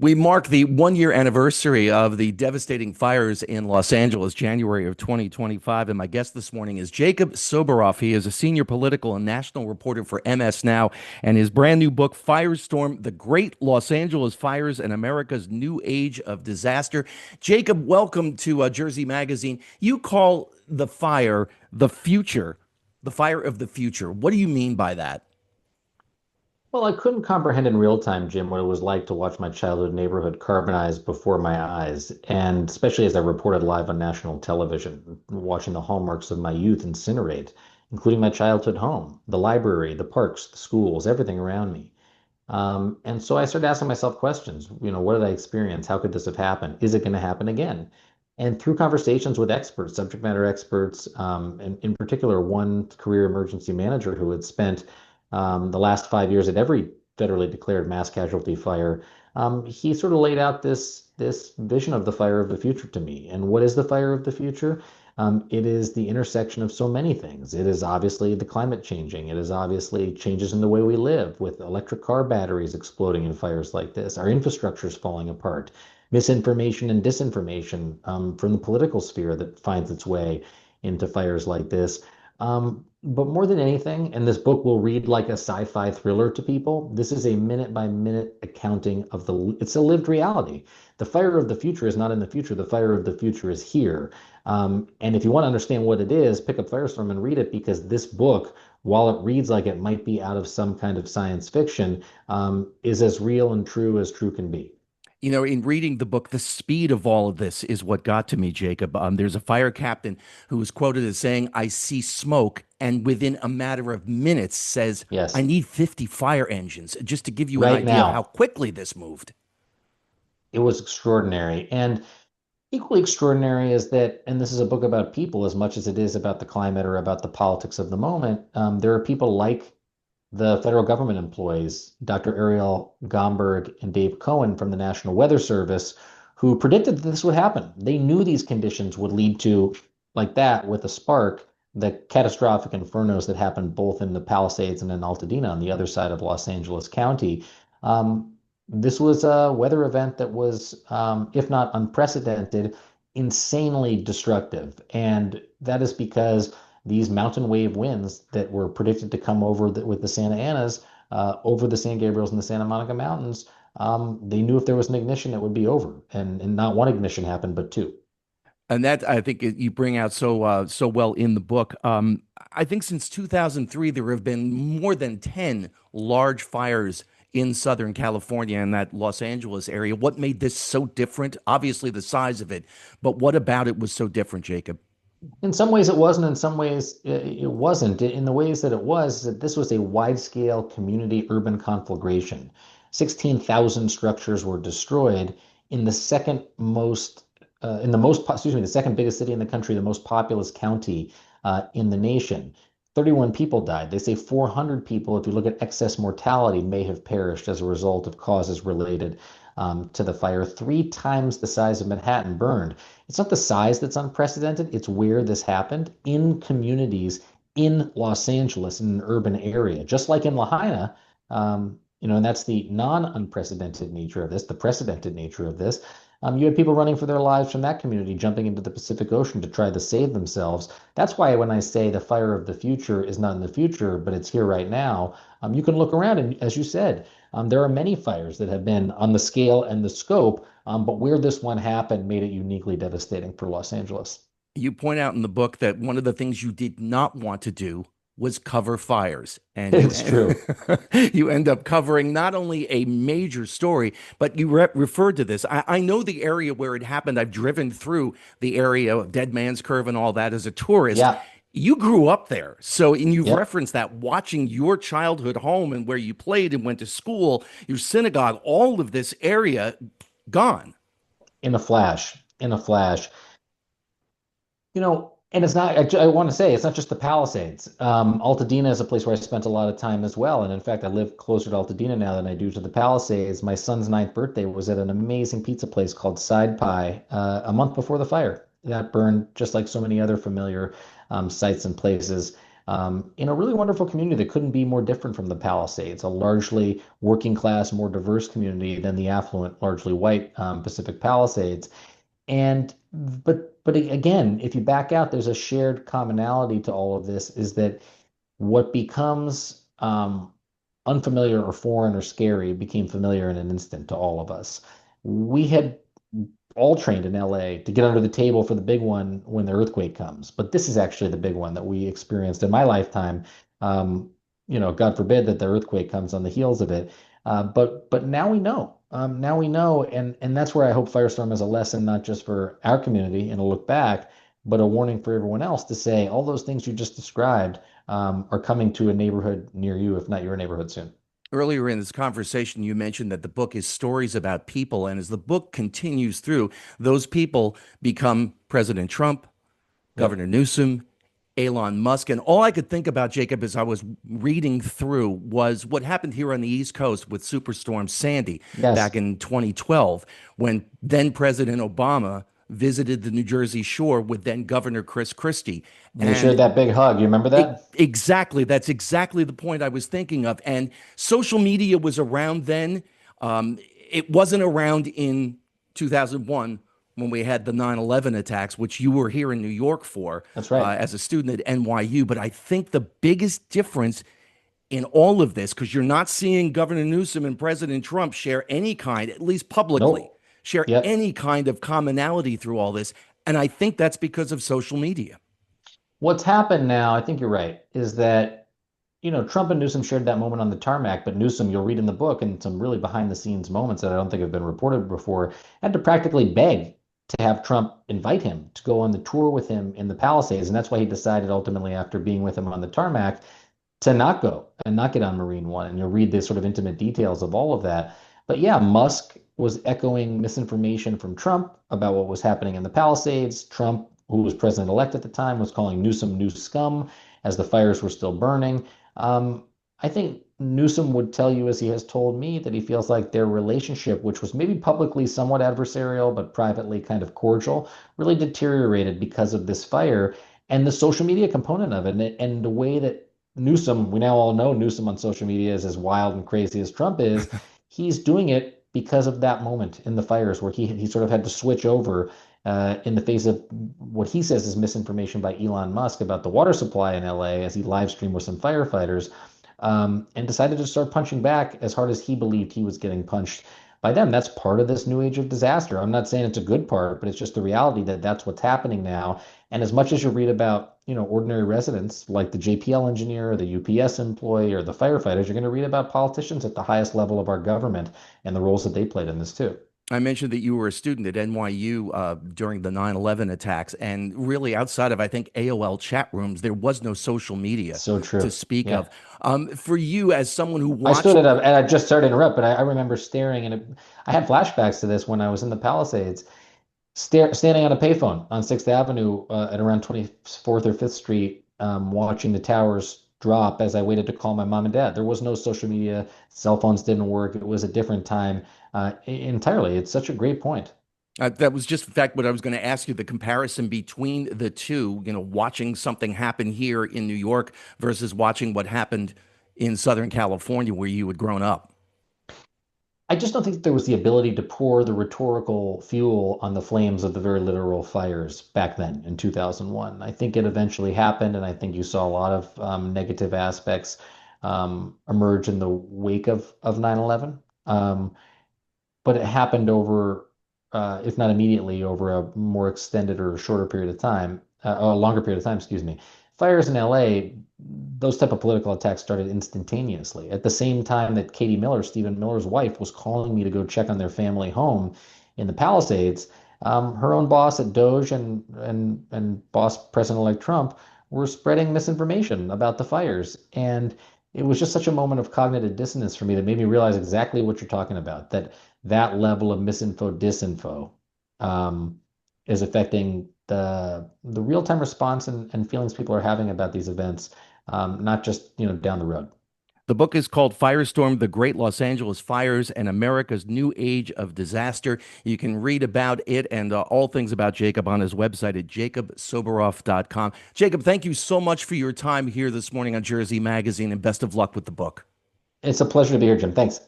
We mark the 1 year anniversary of the devastating fires in Los Angeles, January of 2025. And my guest this morning is Jacob Soboroff. He is a senior political and national reporter for MS Now. And his brand new book, Firestorm: The Great Los Angeles Fires and America's New Age of Disaster. Jacob, welcome to Jersey Magazine. You call the fire the future, the fire of the future. What do you mean by that? Well, I couldn't comprehend in real time, Jim, what it was like to watch my childhood neighborhood carbonize before my eyes, and especially as I reported live on national television, watching the hallmarks of my youth incinerate, including my childhood home, the library, the parks, the schools, everything around me. And so I started asking myself questions. What did I experience? How could this have happened? Is it going to happen again? And through conversations with experts, subject matter experts, and in particular, one career emergency manager who had spent the last 5 years at every federally declared mass casualty fire, he sort of laid out this vision of the fire of the future to me. And what is the fire of the future? It is the intersection of so many things. It is obviously the climate changing. It is obviously changes in the way we live, with electric car batteries exploding in fires like this. Our infrastructure is falling apart. Misinformation and disinformation from the political sphere that finds its way into fires like this. But more than anything, and this book will read like a sci-fi thriller to people, this is a minute by minute accounting of it's a lived reality. The fire of the future is not in the future. The fire of the future is here. And if you want to understand what it is, pick up Firestorm and read it, because this book, while it reads like it might be out of some kind of science fiction, is as real and true as true can be. You know, in reading the book, the speed of all of this is what got to me, Jacob. There's a fire captain who was quoted as saying, "I see smoke," and within a matter of minutes says, "I Yes, need 50 fire engines," just to give you an right idea of how now, quickly this moved. it was extraordinary. And equally extraordinary is that, and this is a book about people as much as it is about the climate or about the politics of the moment, there are people like the federal government employees, Dr. Ariel Gomberg and Dave Cohen from the National Weather Service, who predicted that this would happen. They knew these conditions would lead to, like that, with a spark, the catastrophic infernos that happened both in the Palisades and in Altadena on the other side of Los Angeles County. Um, this was a weather event that was, if not unprecedented, insanely destructive. And that is because these mountain wave winds that were predicted to come over with the Santa Anas, over the San Gabriels and the Santa Monica Mountains, they knew if there was an ignition, it would be over. And not one ignition happened, but two. And that I think you bring out so well in the book. I think since 2003 there have been more than 10 large fires in Southern California and that Los Angeles area. What made this so different? Obviously the size of it, but what about it was so different, Jacob? In some ways it wasn't, in some ways it wasn't. In the ways that it was, that this was a wide-scale community urban conflagration. 16,000 structures were destroyed in the second most, in the most, excuse me, the second biggest city in the country, the most populous county in the nation. 31 people died. They say 400 people, if you look at excess mortality, may have perished as a result of causes related to the fire. 3 times the size of Manhattan burned. It's not the size that's unprecedented, it's where this happened in communities in Los Angeles, in an urban area, just like in Lahaina. And that's the non-unprecedented nature of this, the precedented nature of this. You had people running for their lives from that community, jumping into the Pacific Ocean to try to save themselves. That's why when I say the fire of the future is not in the future, but it's here right now, you can look around and, as you said, there are many fires that have been on the scale and the scope, but where this one happened made it uniquely devastating for Los Angeles. You point out in the book that one of the things you did not want to do was cover fires, and you It's true. you end up covering not only a major story, but you referred to this. I know the area where it happened. I've driven through the area of Dead Man's Curve and all that as a tourist. Yeah. You grew up there, so and you've Yep. referenced that, watching your childhood home and where you played and went to school, your synagogue, all of this area gone. In a flash. In a flash. And it's not, I want to say, it's not just the Palisades. Altadena is a place where I spent a lot of time as well. And in fact, I live closer to Altadena now than I do to the Palisades. My son's ninth birthday was at an amazing pizza place called Side Pie a month before the fire. That burned just like so many other familiar sites and places. in a really wonderful community that couldn't be more different from the Palisades, a largely working class, more diverse community than the affluent, largely white Pacific Palisades. And but again, if you back out, there's a shared commonality to all of this is that what becomes unfamiliar or foreign or scary became familiar in an instant to all of us. We had all trained in LA to get under the table for the big one when the earthquake comes. But this is actually the big one that we experienced in my lifetime. Um, God forbid that the earthquake comes on the heels of it. But now we know. Now we know, and that's where I hope Firestorm is a lesson, not just for our community and a look back, but a warning for everyone else to say all those things you just described are coming to a neighborhood near you, if not your neighborhood soon. Earlier in this conversation, you mentioned that the book is stories about people. And as the book continues through, those people become President Trump, Yep. Governor Newsom, Elon Musk. And all I could think about, Jacob, as I was reading through was what happened here on the East Coast with Superstorm Sandy back Yes. in 2012, when then President Obama visited the New Jersey shore with then Governor Chris Christie. And they shared And that big hug. You remember that? exactly. That's exactly the point I was thinking of. And social media was around then. It wasn't around in 2001 when we had the 9/11 attacks, which you were here in New York for That's right. as a student at NYU. But I think the biggest difference in all of this, because you're not seeing Governor Newsom and President Trump share any kind, at least publicly, Nope. share Yep. any kind of commonality through all this. And I think that's because of social media. What's happened now, I think you're right, is that, Trump and Newsom shared that moment on the tarmac, but Newsom, you'll read in the book, and some really behind the scenes moments that I don't think have been reported before, had to practically beg to have Trump invite him to go on the tour with him in the Palisades. And that's why he decided ultimately, after being with him on the tarmac, to not go and not get on Marine One. And you'll read the sort of intimate details of all of that. But yeah, Musk was echoing misinformation from Trump about what was happening in the Palisades. Trump, who was president-elect at the time, was calling Newsom new scum as the fires were still burning. I think Newsom would tell you, as he has told me, that he feels like their relationship, which was maybe publicly somewhat adversarial, but privately kind of cordial, really deteriorated because of this fire and the social media component of it, and the way that Newsom, we now all know Newsom on social media is as wild and crazy as Trump is. He's doing it because of that moment in the fires where he sort of had to switch over in the face of what he says is misinformation by Elon Musk about the water supply in LA as he live streamed with some firefighters, and decided to start punching back as hard as he believed he was getting punched by them. That's part of this new age of disaster. I'm not saying it's a good part, but it's just the reality that that's what's happening now. And as much as you read about, ordinary residents like the JPL engineer, or the UPS employee, or the firefighters, you're going to read about politicians at the highest level of our government and the roles that they played in this too. I mentioned that you were a student at NYU during the 9/11 attacks, and really outside of, I think, AOL chat rooms, there was no social media So to true. speak of. Yeah. For you, as someone who I stood watched, at a, and I just started to interrupt, but I remember staring and I had flashbacks to this when I was in the Palisades, standing on a payphone on 6th Avenue at around 24th or 5th Street, watching the towers drop as I waited to call my mom and dad. There was no social media, cell phones didn't work. It was a different time entirely. It's such a great point. that was just, in fact, what I was going to ask you, the comparison between the two, watching something happen here in New York versus watching what happened in Southern California where you had grown up. I just don't think that there was the ability to pour the rhetorical fuel on the flames of the very literal fires back then in 2001. I think it eventually happened, and I think you saw a lot of negative aspects emerge in the wake of 9/11. But it happened over, if not immediately, over a more extended or shorter period of time, a longer period of time, excuse me. Fires in LA, those type of political attacks started instantaneously. At the same time that Katie Miller, Stephen Miller's wife, was calling me to go check on their family home in the Palisades, her own boss at Doge and boss President-elect Trump were spreading misinformation about the fires. And it was just such a moment of cognitive dissonance for me that made me realize exactly what you're talking about, that level of misinfo, disinfo, um, is affecting the real-time response and feelings people are having about these events, not just down the road. The book is called Firestorm: The Great Los Angeles Fires and America's New Age of Disaster. You can read about it and all things about Jacob on his website at jacobsoboroff.com. Jacob, thank you so much for your time here this morning on Jersey Magazine, and best of luck with the book. It's a pleasure to be here, Jim. Thanks.